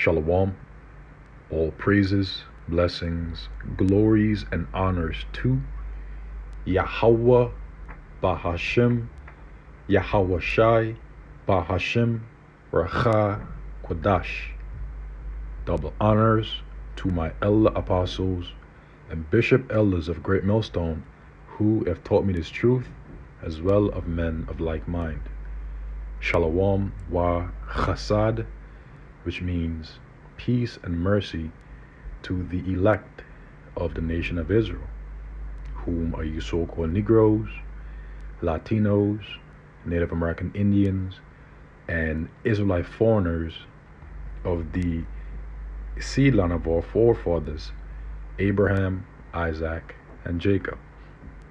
Shalom, all praises, blessings, glories, and honors to Yahweh Bahashim, Yahweh Shai Bahashim, Racha Kodash. Double honors to my elder apostles and bishop elders of Great Millstone, who have taught me this truth, as well of men of like mind. Shalom wa chasad, which means peace and mercy to the elect of the nation of Israel, whom are you so-called Negroes, Latinos, Native American Indians, and Israelite foreigners of the seed line of our forefathers, Abraham, Isaac, and Jacob,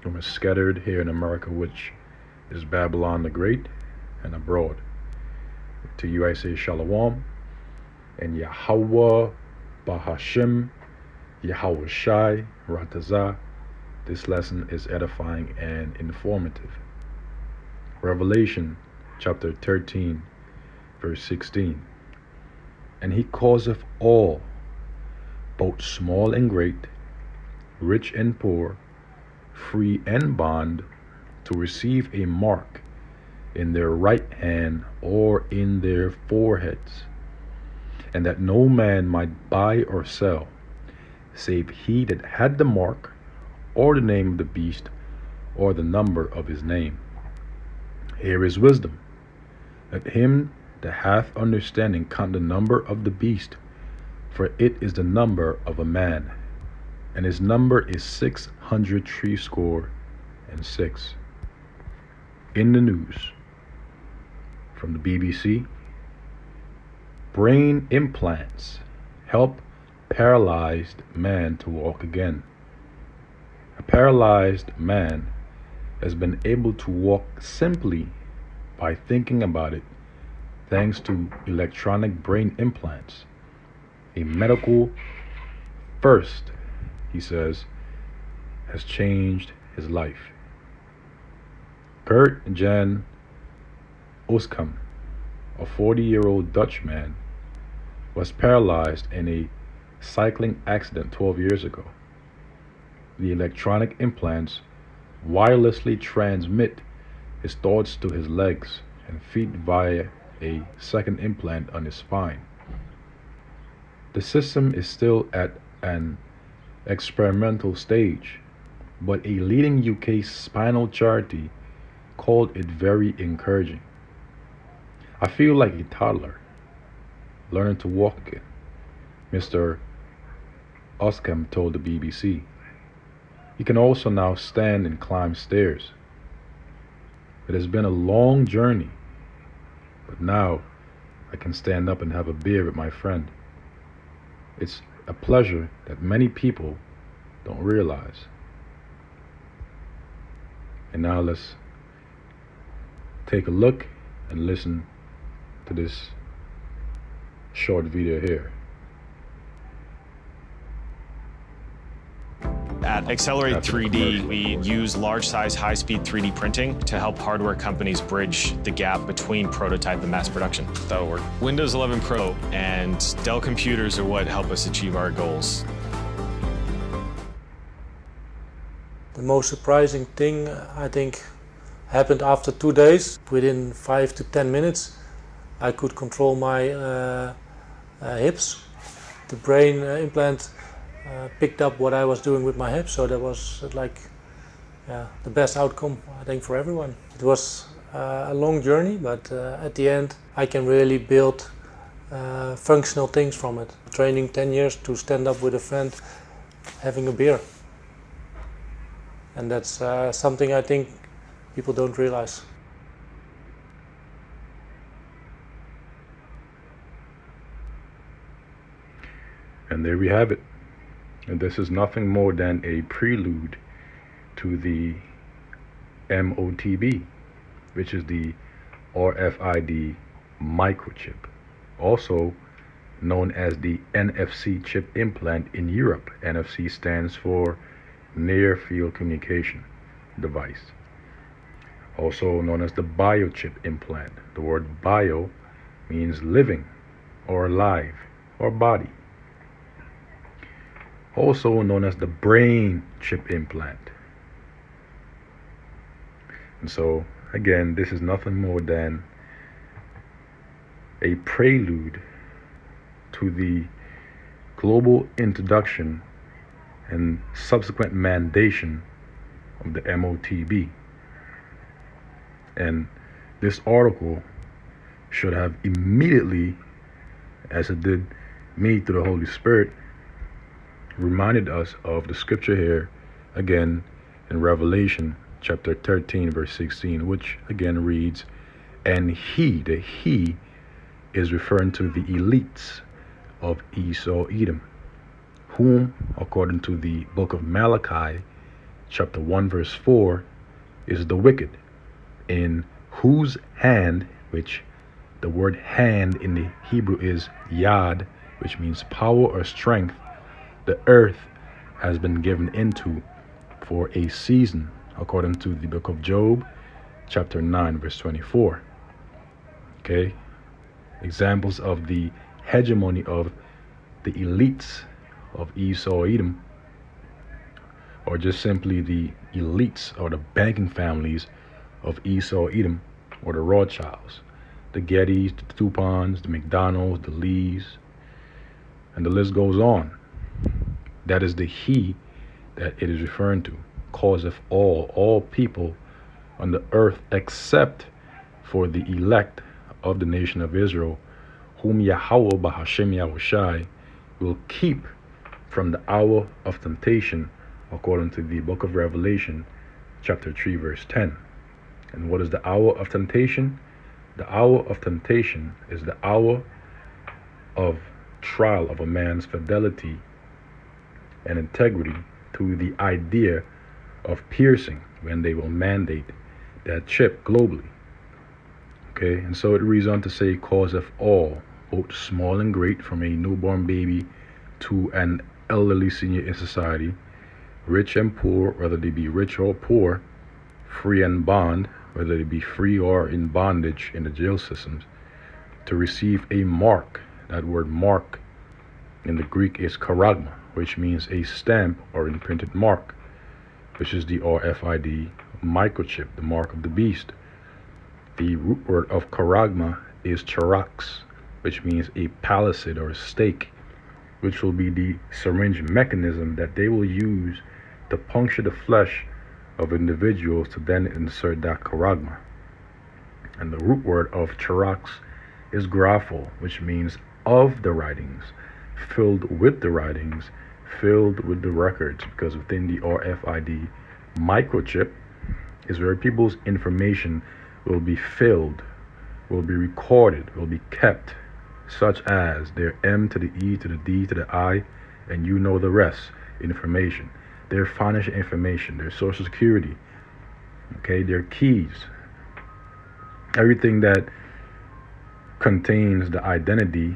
whom are scattered here in America, which is Babylon the Great, and abroad. To you I say Shalom, and Yahweh Bahashim, Yahweh Shai Ratazah. This lesson is edifying and informative. Revelation chapter 13, verse 16. And he causeth all, both small and great, rich and poor, free and bond, to receive a mark in their right hand or in their foreheads, and that no man might buy or sell, save he that had the mark, or the name of the beast, or the number of his name. Here is wisdom. Let him that hath understanding count the number of the beast, for it is the number of a man, and his number is 666. In the news, from the BBC, brain implants help paralyzed man to walk again. A paralyzed man has been able to walk simply by thinking about it, thanks to electronic brain implants. A medical first, he says, has changed his life. Gert Jan Oskam, a 40-year-old Dutch man, was paralyzed in a cycling accident 12 years ago. The electronic implants wirelessly transmit his thoughts to his legs and feet via a second implant on his spine. The system is still at an experimental stage, but a leading UK spinal charity called it very encouraging. I feel like a toddler learning to walk again, Mr. Oskam told the BBC. He can also now stand and climb stairs. It has been a long journey, but now I can stand up and have a beer with my friend. It's a pleasure that many people don't realize. And now let's take a look and listen to this short video here. At Accelerate 3D, we use large-size, high-speed 3D printing to help hardware companies bridge the gap between prototype and mass production. That'll work. Windows 11 Pro and Dell computers are what help us achieve our goals. The most surprising thing, I think, happened after 2 days. Within 5 to 10 minutes, I could control my hips. The brain implant picked up what I was doing with my hips, so that was the best outcome, I think, for everyone. It was a long journey, but at the end I can really build functional things from it. Training 10 years to stand up with a friend having a beer, and that's something I think people don't realize. And there we have it. And this is nothing more than a prelude to the MOTB, which is the RFID microchip, also known as the NFC chip implant in Europe. NFC stands for Near Field Communication Device, also known as the biochip implant. The word bio means living or alive, or body, also known as the brain chip implant. And so, again, this is nothing more than a prelude to the global introduction and subsequent mandation of the MOTB. And this article should have immediately, as it did me through the Holy Spirit, reminded us of the scripture here, again, in Revelation chapter 13, verse 16, which again reads, and the he is referring to the elites of Esau, Edom, whom, according to the book of Malachi, chapter 1, verse 4, is the wicked, in whose hand, which the word hand in the Hebrew is yad, which means power or strength, the earth has been given into for a season, according to the book of Job, chapter 9, verse 24. Okay? Examples of the hegemony of the elites of Esau, Edom, or just simply the elites or the banking families of Esau, Edom, or the Rothschilds, the Gettys, the Tupons, the McDonalds, the Lees, and the list goes on. That is the he that it is referring to. Causeth all people on the earth except for the elect of the nation of Israel, whom Yahweh Bahashem Yahushai will keep from the hour of temptation, according to the book of Revelation, chapter 3, verse 10. And what is the hour of temptation? The hour of temptation is the hour of trial of a man's fidelity and integrity to the idea of piercing, when they will mandate that chip globally. Okay, and so it reads on to say, causeth all, both small and great, from a newborn baby to an elderly senior in society, rich and poor, whether they be rich or poor, free and bond, whether they be free or in bondage in the jail systems, to receive a mark. That word mark in the Greek is charagma, which means a stamp or imprinted mark, which is the RFID microchip, the mark of the beast. The root word of charagma is charax, which means a palisade or a stake, which will be the syringe mechanism that they will use to puncture the flesh of individuals to then insert that charagma. And the root word of charax is grapho, which means of the writings, filled with the writings, filled with the records, because within the RFID microchip is where people's information will be filled, will be recorded, will be kept, such as their M to the E to the D to the I, and you know the rest information, their financial information, their social security, okay, their keys, everything that contains the identity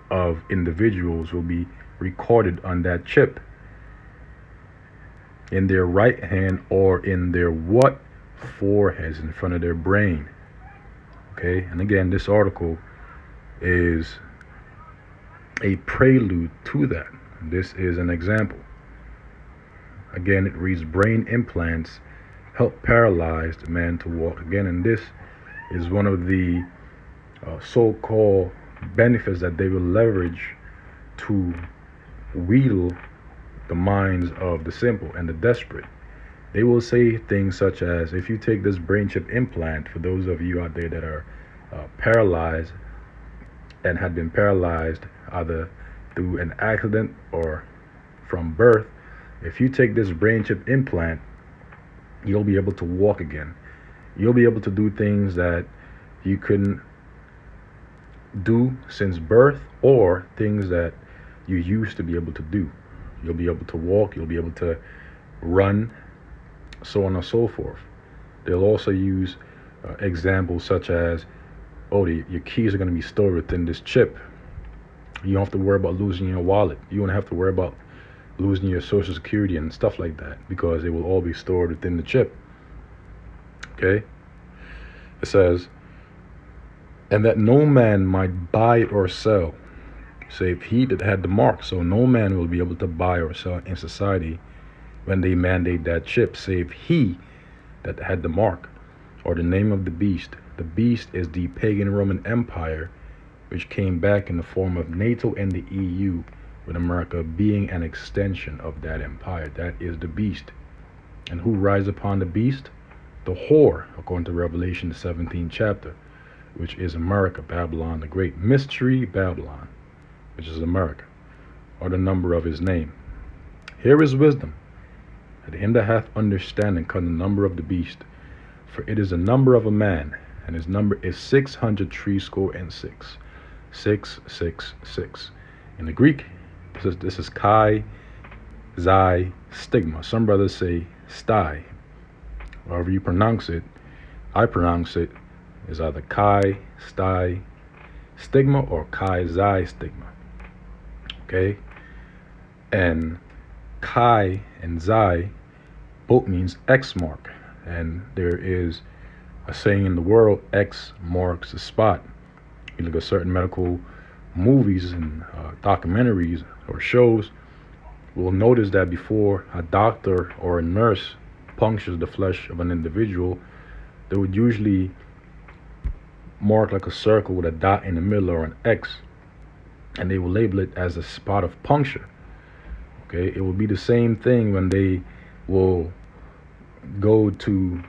of individuals will be recorded on that chip in their right hand or in their what? Foreheads, in front of their brain. Okay, and again, this article is a prelude to that. This is an example. Again, it reads, brain implants help paralyzed man to walk again, and this is one of the so-called benefits that they will leverage to wheedle the minds of the simple and the desperate. They will say things such as, if you take this brain chip implant, for those of you out there that are paralyzed and had been paralyzed either through an accident or from birth, if you take this brain chip implant, you'll be able to walk again. You'll be able to do things that you couldn't do since birth, or things that you used to be able to do. You'll be able to walk, you'll be able to run, so on and so forth. They'll also use examples such as, your keys are going to be stored within this chip. You don't have to worry about losing your wallet. You don't have to worry about losing your social security and stuff like that, because it will all be stored within the chip. Okay? It says, and that no man might buy or sell save he that had the mark. So no man will be able to buy or sell in society when they mandate that chip, save he that had the mark, or the name of the beast. The beast is the pagan Roman Empire, which came back in the form of NATO and the EU, with America being an extension of that empire. That is the beast. And who rides upon the beast? The whore, according to Revelation, the 17th chapter, which is America, Babylon the Great. Mystery Babylon, which is America, or the number of his name. Here is wisdom. At him that hath understanding come the number of the beast, for it is the number of a man, and his number is 666. 666. In the Greek, this is chi, xi, stigma. Some brothers say sty. However you pronounce it, I pronounce it is either chi, sty, stigma, or chi, xi, stigma. Okay? And chi and xi both means X mark. And there is a saying in the world, X marks the spot. You look at certain medical movies and documentaries or shows, we'll notice that before a doctor or a nurse punctures the flesh of an individual, they would usually mark like a circle with a dot in the middle or an X, and they will label it as a spot of puncture. Okay, it will be the same thing when they will go to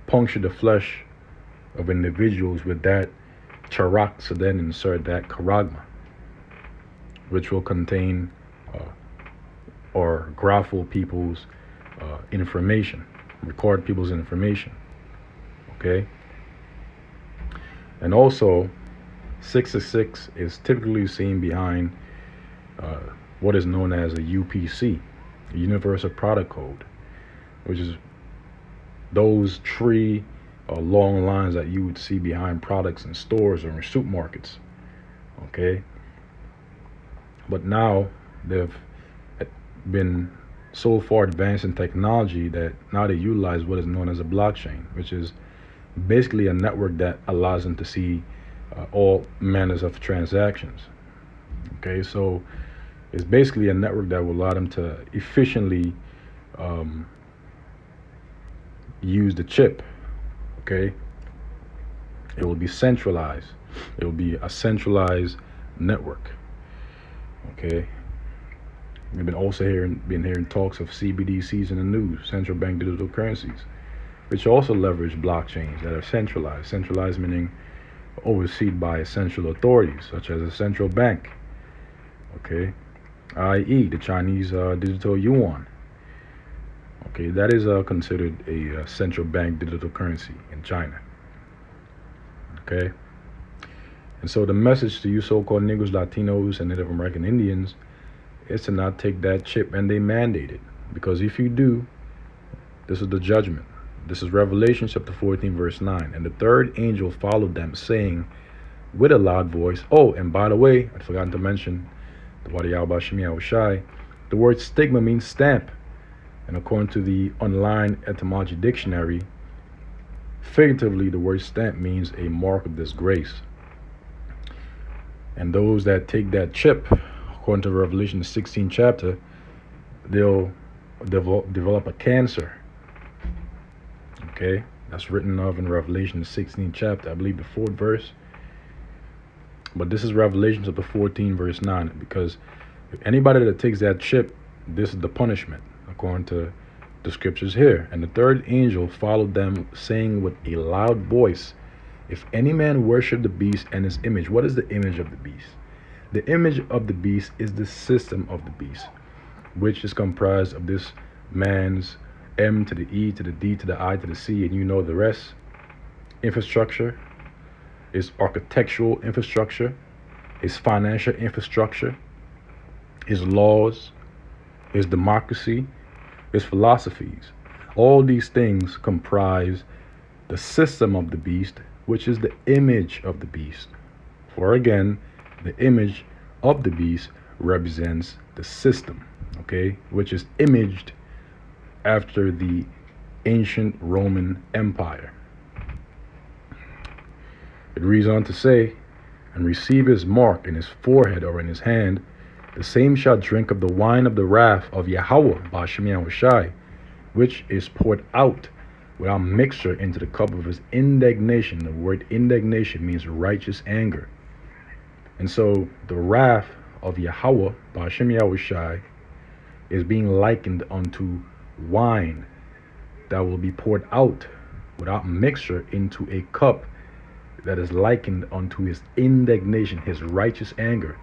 puncture the flesh of individuals with that charak, to then insert that charagma, which will contain or graffle people's information, record people's information. Okay, and also 666 is typically seen behind what is known as a UPC, a Universal Product Code, which is those three long lines that you would see behind products in stores or in supermarkets. Okay, but now they've been so far advanced in technology that now they utilize what is known as a blockchain, which is basically a network that allows them to see all manners of transactions. Okay, so it's basically a network that will allow them to efficiently use the chip. Okay, it will be centralized. It will be a centralized network. Okay, we've been also hearing talks of CBDCs in the news, central bank digital currencies, which also leverage blockchains that are centralized. Centralized meaning overseen by central authorities, such as a central bank. Okay, i.e. the Chinese digital yuan. Okay, that is considered a central bank digital currency in China. Okay, and so the message to you so-called Negroes, Latinos, and Native American Indians is to not take that chip, and they mandate it. Because if you do, this is the judgment. This is Revelation chapter 14, verse 9. And the third angel followed them, saying with a loud voice, oh, and by the way, I'd forgotten to mention, the word stigma means stamp. And according to the online etymology dictionary, figuratively, the word stamp means a mark of disgrace. And those that take that chip, according to Revelation 16th chapter, they'll develop a cancer. Okay, that's written of in Revelation 16th chapter, I believe the 4th verse. But this is Revelation chapter 14, verse 9, because if anybody that takes that chip, this is the punishment, according to the scriptures here. And the third angel followed them, saying with a loud voice, if any man worship the beast and his image. What is the image of the beast? The image of the beast is the system of the beast, which is comprised of this man's M to the E to the D to the I to the C, and you know the rest. Infrastructure is architectural infrastructure, is financial infrastructure, is laws, is democracy, is philosophies. All these things comprise the system of the beast, which is the image of the beast. For again, the image of the beast represents the system, okay, which is imaged after the ancient Roman Empire. It reads on to say, and receive his mark in his forehead or in his hand, the same shall drink of the wine of the wrath of Yahweh, Ba'ashem Yahushai, which is poured out without mixture into the cup of his indignation. The word indignation means righteous anger. And so the wrath of Yahweh, Ba'ashem Yahushai, is being likened unto wine that will be poured out without mixture into a cup that is likened unto his indignation, his righteous anger,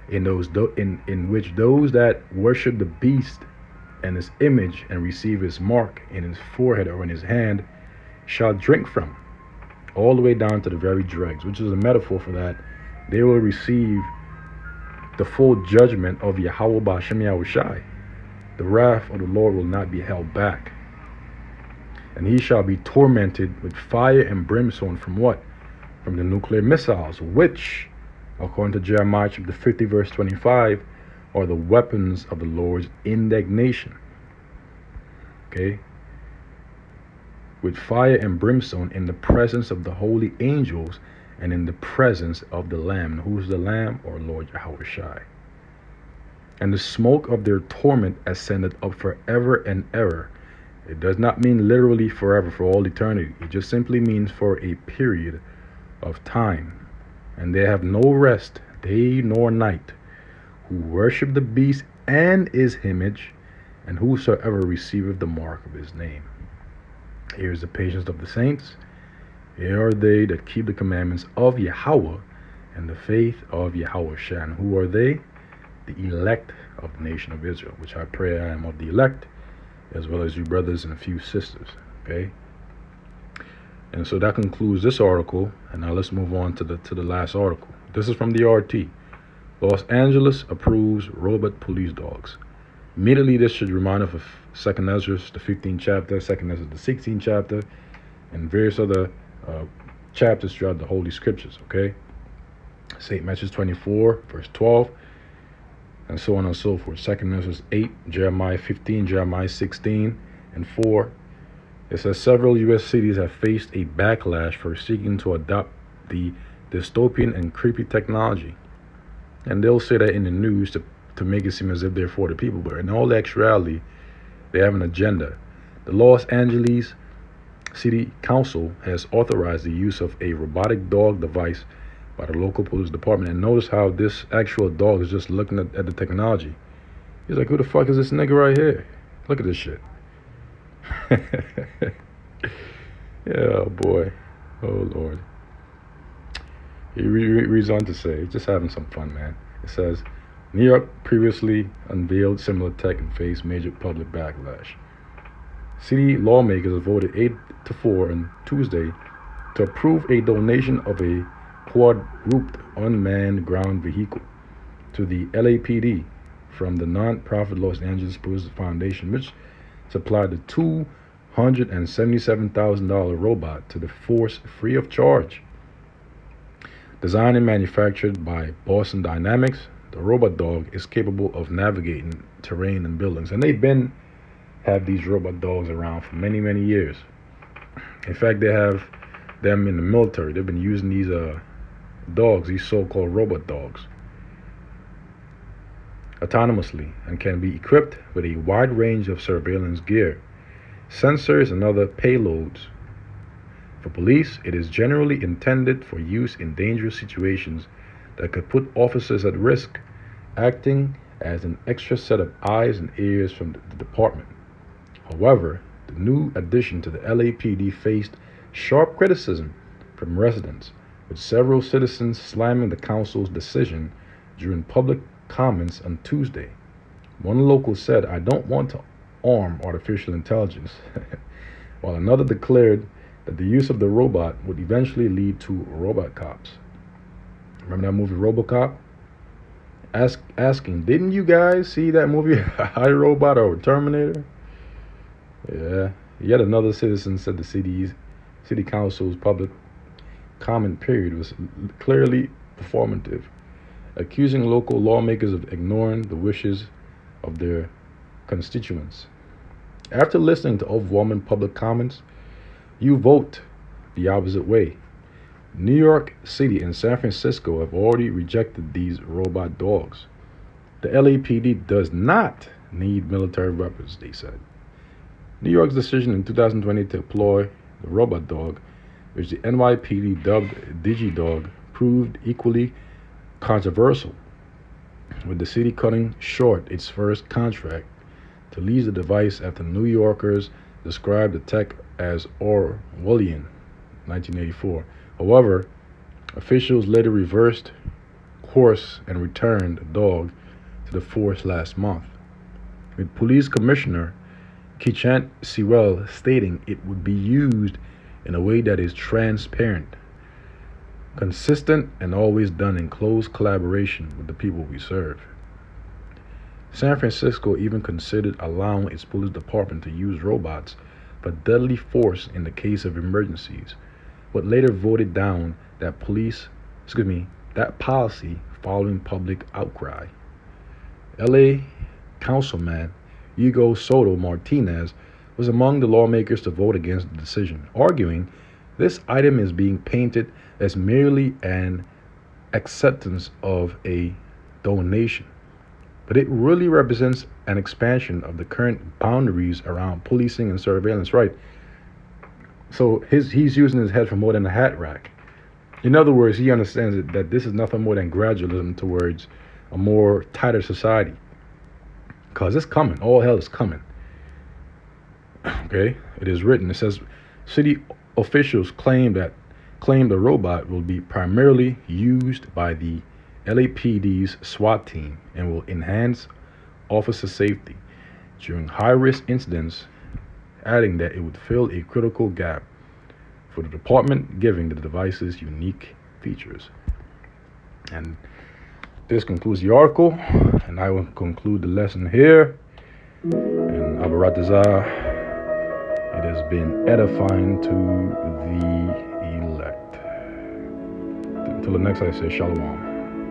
in which those that worship the beast and his image and receive his mark in his forehead or in his hand shall drink from, all the way down to the very dregs, which is a metaphor for that. They will receive the full judgment of Yahweh Ba'ashem Yahushai. The wrath of the Lord will not be held back. And he shall be tormented with fire and brimstone from what? From the nuclear missiles, which, according to Jeremiah chapter 50, verse 25, are the weapons of the Lord's indignation. Okay? With fire and brimstone in the presence of the holy angels and in the presence of the Lamb. Who's the Lamb? Or Lord Yahushai. And the smoke of their torment ascended up forever and ever. It does not mean literally forever, for all eternity. It just simply means for a period of time. And they have no rest, day nor night, who worship the beast and his image, and whosoever receiveth the mark of his name. Here is the patience of the saints. Here are they that keep the commandments of Yahweh and the faith of Yahushua. And who are they? The elect of the nation of Israel, which I pray I am of the elect, as well as you brothers and a few sisters. Okay? And so that concludes this article. And now let's move on to the last article. This is from the RT. Los Angeles approves robot police dogs. Immediately, this should remind us of 2nd Ezra, the 15th chapter, 2nd Ezra, the 16th chapter, and various other chapters throughout the Holy Scriptures. Okay? St. Matthew 24, verse 12, and so on and so forth. 2nd Ezra 8, Jeremiah 15, Jeremiah 16, and 4. It says several U.S. cities have faced a backlash for seeking to adopt the dystopian and creepy technology. And they'll say that in the news to make it seem as if they're for the people, but in all actuality, they have an agenda. The Los Angeles City Council has authorized the use of a robotic dog device by the local police department. And notice how this actual dog is just looking at the technology. He's like, who the fuck is this nigga right here? Look at this shit. Yeah, boy. Oh, Lord. He reads on to say, just having some fun, man. It says, New York previously unveiled similar tech and faced major public backlash. City lawmakers voted 8-4 on Tuesday to approve a donation of a quadruped unmanned ground vehicle to the LAPD from the non-profit Los Angeles Police Foundation, which supplied the $277,000 robot to the force free of charge. Designed and manufactured by Boston Dynamics, the robot dog is capable of navigating terrain and buildings. And they've have these robot dogs around for many, many years. In fact, they have them in the military. They've been using these dogs, these so-called robot dogs, autonomously, and can be equipped with a wide range of surveillance gear, sensors, and other payloads. For police, it is generally intended for use in dangerous situations that could put officers at risk, acting as an extra set of eyes and ears from the department. However, the new addition to the LAPD faced sharp criticism from residents, with several citizens slamming the council's decision during public comments on Tuesday. One local said, "I don't want to arm artificial intelligence," while another declared that the use of the robot would eventually lead to robot cops. Remember that movie RoboCop? Asking, didn't you guys see that movie, I, Robot or Terminator? Yeah. Yet another citizen said the city council's public comment period was clearly performative, accusing local lawmakers of ignoring the wishes of their constituents. After listening to overwhelming public comments, you vote the opposite way. New York City and San Francisco have already rejected these robot dogs. The LAPD does not need military weapons, they said. New York's decision in 2020 to employ the robot dog, which the NYPD dubbed DigiDog, proved equally controversial, with the city cutting short its first contract to lease the device after New Yorkers described the tech as Orwellian, 1984. However, officials later reversed course and returned the dog to the force last month, with Police Commissioner Keechant Sewell stating it would be used in a way that is transparent, consistent, and always done in close collaboration with the people we serve. San Francisco even considered allowing its police department to use robots for deadly force in the case of emergencies, but later voted down that policy following public outcry. LA Councilman Hugo Soto Martinez was among the lawmakers to vote against the decision, arguing this item is being painted as merely an acceptance of a donation, but it really represents an expansion of the current boundaries around policing and surveillance, right? So he's using his head for more than a hat rack. In other words, he understands that this is nothing more than gradualism towards a more tighter society. Because it's coming. All hell is coming. Okay? It is written. It says, city officials claim the robot will be primarily used by the LAPD's SWAT team and will enhance officer safety during high-risk incidents, adding that it would fill a critical gap for the department, giving the device's unique features. And this concludes the article, and I will conclude the lesson here. And Abaratazah, it has been edifying to the elect. Until the next, I say shalom.